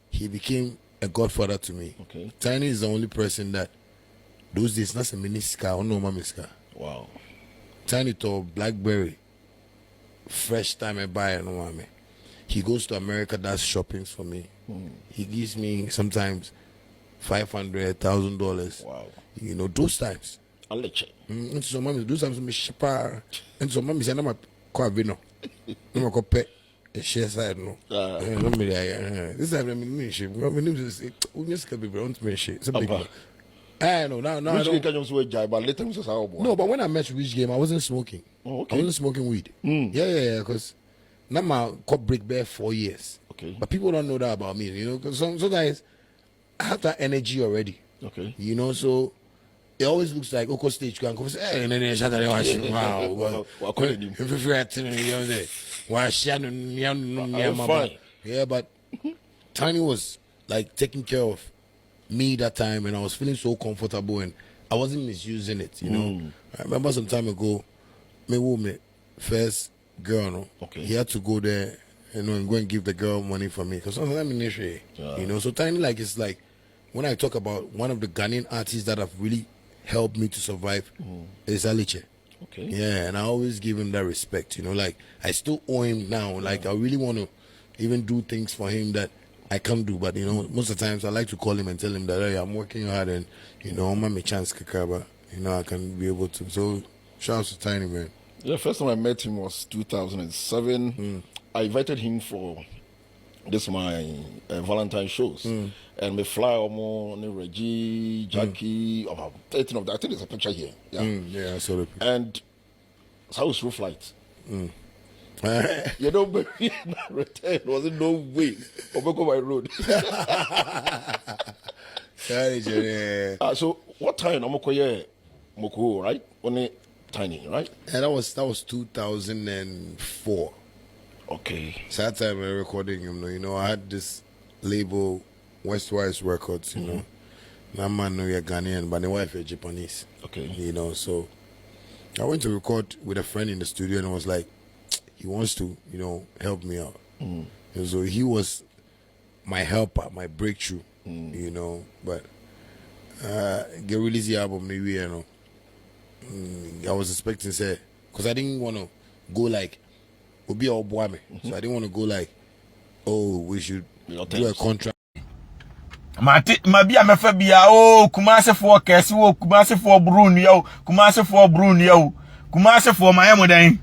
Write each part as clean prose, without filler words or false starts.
he became a godfather to me. Okay. Tinny is the only person that those days not a miniska or no mamiska. Wow. Tinny to BlackBerry. Fresh time I buy no mami. He goes to America, does shoppings for me. He gives me sometimes $500,000. Wow. You know, those times. I'll let you. And so mommy, those times me shipper. And so mommy said, I'm a quavino. I'm a copet. A share side, no. This time I'm in me. My name is Unis can be brought to me. Something. I know now. Which game can you swear, but later was how. No, but when I met Which Game, I wasn't smoking. Oh, okay. I wasn't smoking weed. Yeah, because now my cop break bare 4 years. Okay. But people don't know that about me, you know, because sometimes I have that energy already. Okay. You know, so it always looks like okay stage can come say, hey, and then Shatta Wale, wow, yeah, but Tinny was like taking care of me that time, and I was feeling so comfortable, and I wasn't misusing it, you know. I remember some time ago, my first girl, no, okay, he had to go there, you know, and go and give the girl money for me because sometimes I'm in you know. So Tinny, like, it's like when I talk about one of the Ghanaian artists that have really helped me to survive is Aliche. Okay. Yeah, and I always give him that respect, you know. Like I still owe him now. Like I really want to even do things for him that I can't do, but you know, most of the times I like to call him and tell him that hey, I'm working hard, and you know, I'm my chance kakaba. You know, I can be able to. So shout out to Tinny, man. Yeah, first time I met him was 2007. I invited him for this my Valentine shows, and we fly on Reggie, Jackie, about 13 of that. I think there's a picture here. Yeah, yeah, I saw the picture. And so I was through flight. You know, but return wasn't no way. Over my road. So what time? I'm okay. Moko, right? Only Tinny, right? And that was 2004. Okay. So that time I was recording him. You know, I had this label, Westwise Records. You know, my man know you're Ghanaian, but the wife is Japanese. Okay. You know, so I went to record with a friend in the studio, and I was like, he wants to, you know, help me out. And so he was my helper, my breakthrough. You know, but get release the album maybe, you know. I was expecting say, because I didn't want to go like be all boy me, so I didn't want to go like, oh, we should do a contract. Mabi amefabia oh Kumase for Kesi wo Kumase for Bruni yo Kumase for Bruni yo Kumase for Mayamodan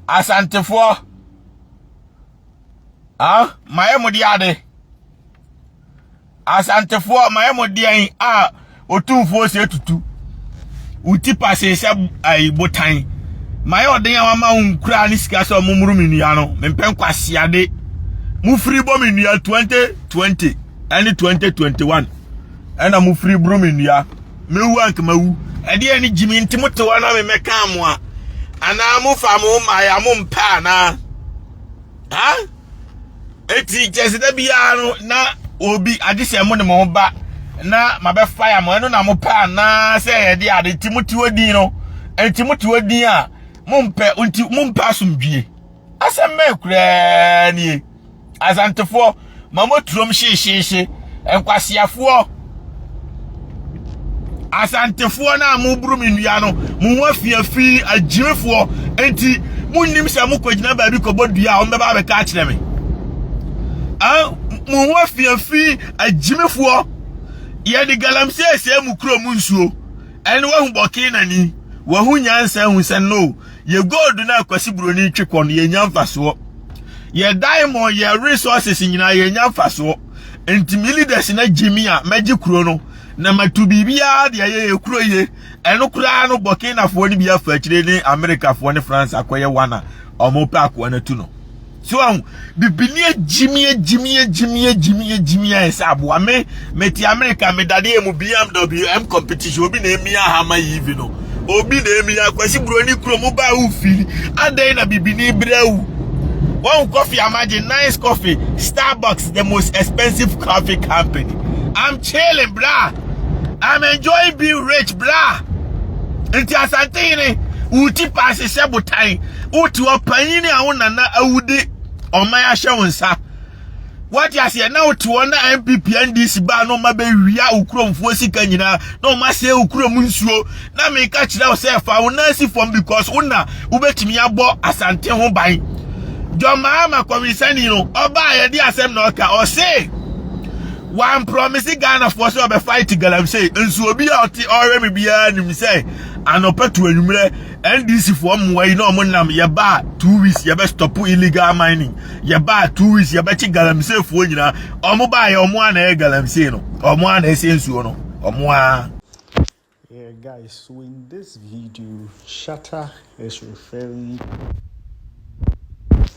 Asante for Mayamodi ade Asante for Mayamodi otumfo se tutu uti passe se ai botan Mayoden ama unkura ni sika so mumuru minua no mempen kwase ade mu free bomb minua 2020 and 2021 and I'm free broom in ya me wank mawu e de ani jimi ntimoto wana me meka amoa ana mu famu ma ya mu mpa na eti jesida bia no na obi adise mo ne mo ba na mabe fire mo no na mo pa na se ye de ade timoti odin no entimoti odin a mo mpa unti mo mpa sumdwie asemme kura ni asantefo mamo trom she enkwasiafo asantefo na mu buru minua no mu wafiafi agirefo enti munnim se mu kwagina ba bi kobodua o mbeba be ka kire me mu wafiafi agimefo ye de galamse ese mu kuro mu nsuo ene wa hu boki nani wa hu nyansa hu se no ye gold na kwasi buroni twekon ye nyamfaso ye diamond ye resources nyina ye nyamfaso enti leaders na jimia magi kuro no na matu bibia de ye kuro ye eno kura no Burkina fo ni bia fa kire ni America fo ni France akoye wana omo pa ko na tu no so bibini jimia esa abo ame meti America me dade mu BMW M competition obi na emia hama yivi no obi na emia kwasi broni kuro mo ba ufili adai na bibini brewu. One coffee, imagine nice coffee. Starbucks, the most expensive coffee company. I'm chilling, brah. I'm enjoying being rich, brah. Inti asante uti passe sabotai. Uti wapanyini auna na aude omaya shawunsa. what you say now to one MPP and this ba no ma be wia ukromfo sika nyina no ma se ukrom nsuo na me ka kira say fa wonansi from because una ubetimi abo asante ho ban joma ma komisani no oba ye di asem na oka o say one promise Ghana for so be fight galamsey nsuo bi a oti ore me bia nim say anopetu anumre NDC for mwai no mo nam ye ba 2 weeks ye be stop illegal mining ye ba 2 weeks ye be chi galamsey fo nyina omo ba ye omo ana e galamsey no omo ana e sensuo no omo a. Yeah, guys, so in this video Shatta is referring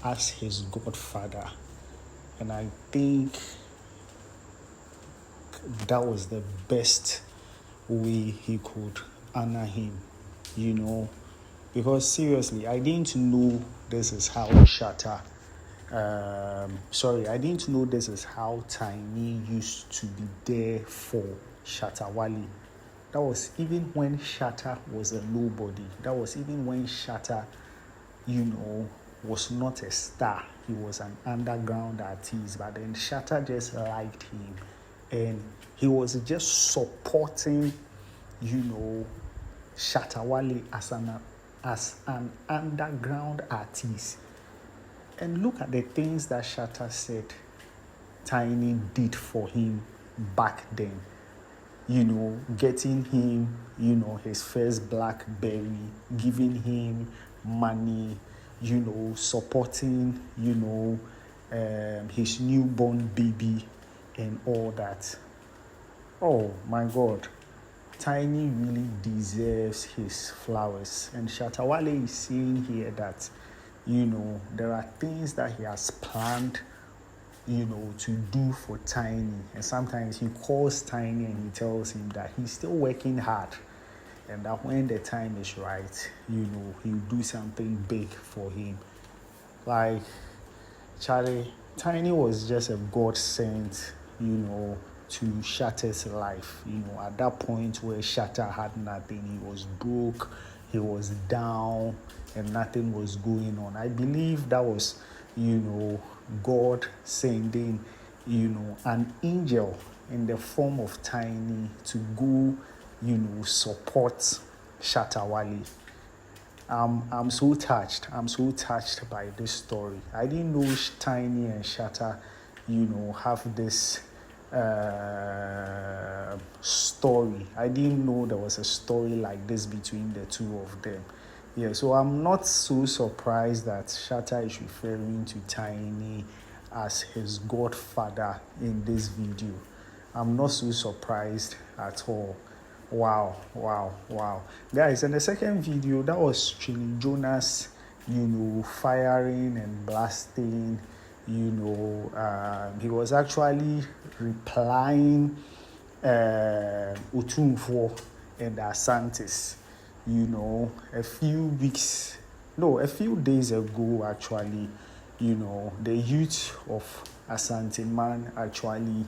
as his godfather, and I think that was the best way he could honor him, because seriously, I didn't know this is how Shatta, I didn't know this is how Tinny used to be there for Shatta Wale. That was even when Shatta was a nobody. That was even when Shatta, was not a star. He was an underground artist, but then Shatta just liked him, and he was just supporting, Shatta Wale as an underground artist. And look at the things that Shatta said Tinny did for him back then. Getting him, his first BlackBerry, giving him money, supporting, his newborn baby and all that. Oh my God, Tinny really deserves his flowers. And Shatta Wale is saying here that, there are things that he has planned, to do for Tinny. And sometimes he calls Tinny and he tells him that he's still working hard, and that when the time is right, he'll do something big for him. Like, Charlie, Tinny was just a godsend, to Shatta's life. At that point where Shatta had nothing, he was broke, he was down, and nothing was going on. I believe that was, God sending, an angel in the form of Tinny to go, support Shatta Wale. I'm so touched. I'm so touched by this story. I didn't know Tinny and Shatta, have this story. I didn't know there was a story like this between the two of them. Yeah, so I'm not so surprised that Shatta is referring to Tinny as his godfather in this video. I'm not so surprised at all. Wow. Guys, in the second video, that was Twene Jonas, firing and blasting. He was actually replying Utumfo and Asantes. A few days ago, actually, the youth of Asante man actually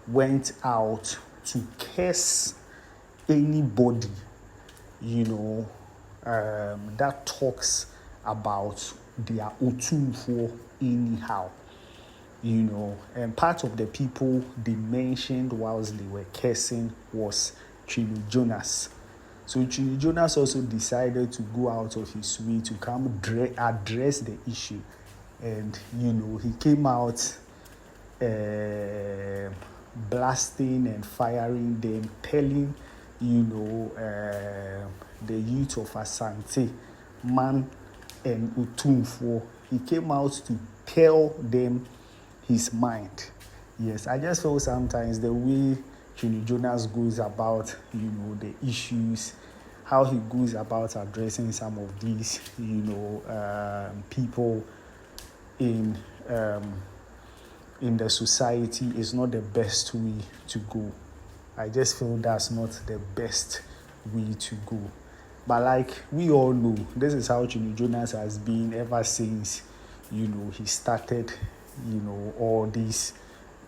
went out to curse anybody, that talks about their Utumfo anyhow. And part of the people they mentioned whilst they were cursing was Twene Jonas. So Twene Jonas also decided to go out of his way to come address the issue. And, he came out blasting and firing them, telling, the youth of Asante, man and Utumfo, he came out to tell them his mind. Yes, I just feel sometimes the way Twene Jonas goes about, the issues, how he goes about addressing some of these, people in the society is not the best way to go. I just feel that's not the best way to go. But like we all know, this is how Twene Jonas has been ever since, he started, all these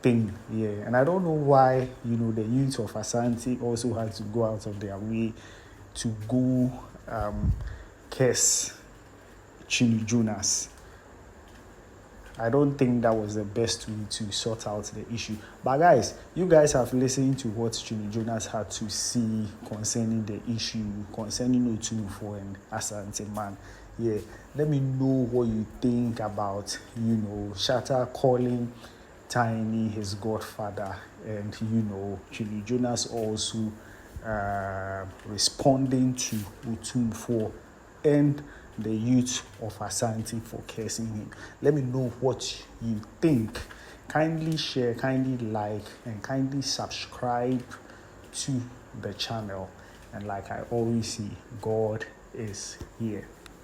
thing. Yeah, and I don't know why, the youth of Asante also had to go out of their way to go curse Twene Jonas. I don't think that was the best way to sort out the issue. But guys, you guys have listened to what Twene Jonas had to say concerning the issue, concerning Otumfuo and Asante man. Yeah, let me know what you think about, Shatta calling Tinny his godfather, and Twene Jonas also responding to Otumfuo and the youth of Asante for cursing him. Let me know what you think. Kindly share, kindly like, and kindly subscribe to the channel. And like I always say, God is here.